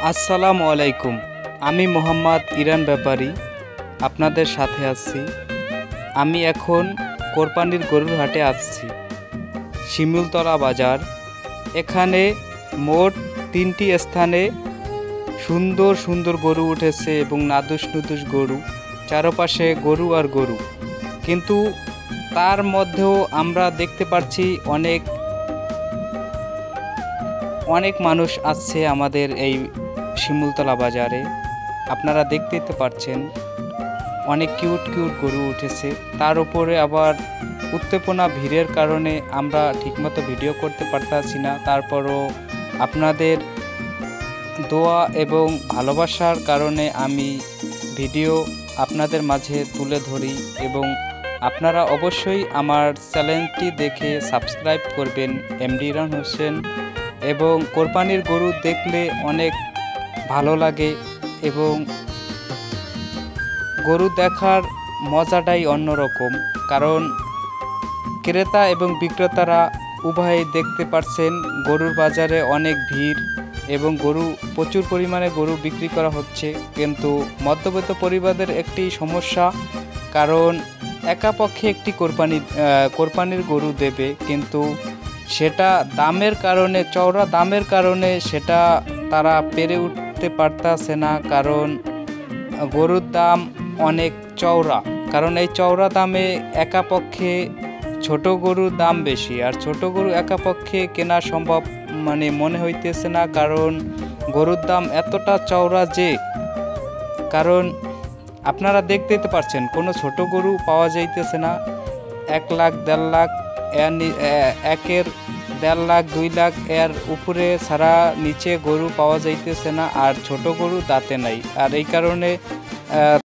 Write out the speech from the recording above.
আসসালামু আলাইকুম। আমি মোহাম্মদ ইরান ব্যাপারী আপনাদের সাথে আছি। আমি এখন কোরবানির গরুর হাটে আসছি, শিমুলতলা বাজার। এখানে মোট 3টি স্থানে সুন্দর সুন্দর গরু উঠেছে এবং নাদুস নুদুস গরু, চারপাশে গরু আর গরু। কিন্তু তার মধ্যেও আমরা দেখতে পাচ্ছি অনেক মানুষ আসছে আমাদের এই শিমুলতলা বাজারে। আপনারা দেখতেই তো পাচ্ছেন অনেক কিউট কিউট গরু উঠেছে। তার উপরে আবার উত্তেজনা ভিড়ের কারণে আমরা ঠিকমতো ভিডিও করতে পারতাছি না। তারপরও আপনাদের দোয়া এবং ভালোবাসার কারণে আমি ভিডিও আপনাদের মাঝে তুলে ধরি এবং আপনারা অবশ্যই আমার চ্যানেলটি দেখে সাবস্ক্রাইব করবেন। MD Iran Hossain. এবং কোরবানির গরু দেখলে অনেক ভালো লাগে এবং গরু দেখার মজাটাই অন্যরকম, কারণ ক্রেতা এবং বিক্রেতারা উভয়ই দেখতে পাচ্ছেন গরুর বাজারে অনেক ভিড় এবং প্রচুর পরিমাণে গরু বিক্রি করা হচ্ছে। কিন্তু মধ্যবিত্ত পরিবারের একটি সমস্যা, কারণ একাপক্ষে একটি কোরবানির গরু দেবে, কিন্তু সেটা চওড়া দামের কারণে সেটা তারা পেরে উঠতে পারতেছে না। কারণ গরুর দাম অনেক চওড়া, কারণ এই চওড়া দামে একাপক্ষে ছোট গরুর দাম বেশি, আর ছোট গরু একাপক্ষে কেনা সম্ভব মনে হইতেছে না। কারণ গরুর দাম এতটা চওড়া যে, কারণ আপনারা দেখতেই তো পারছেন কোনো ছোট গরু পাওয়া যাইতেছে না। 1 লাখ 1.5 লাখ একের 1.5 লাখ 2 লাখ এর উপরে ছাড়া নিচে গরু পাওয়া যাইতেছে না, আর ছোট গরু দাঁতে নাই। আর এই কারণে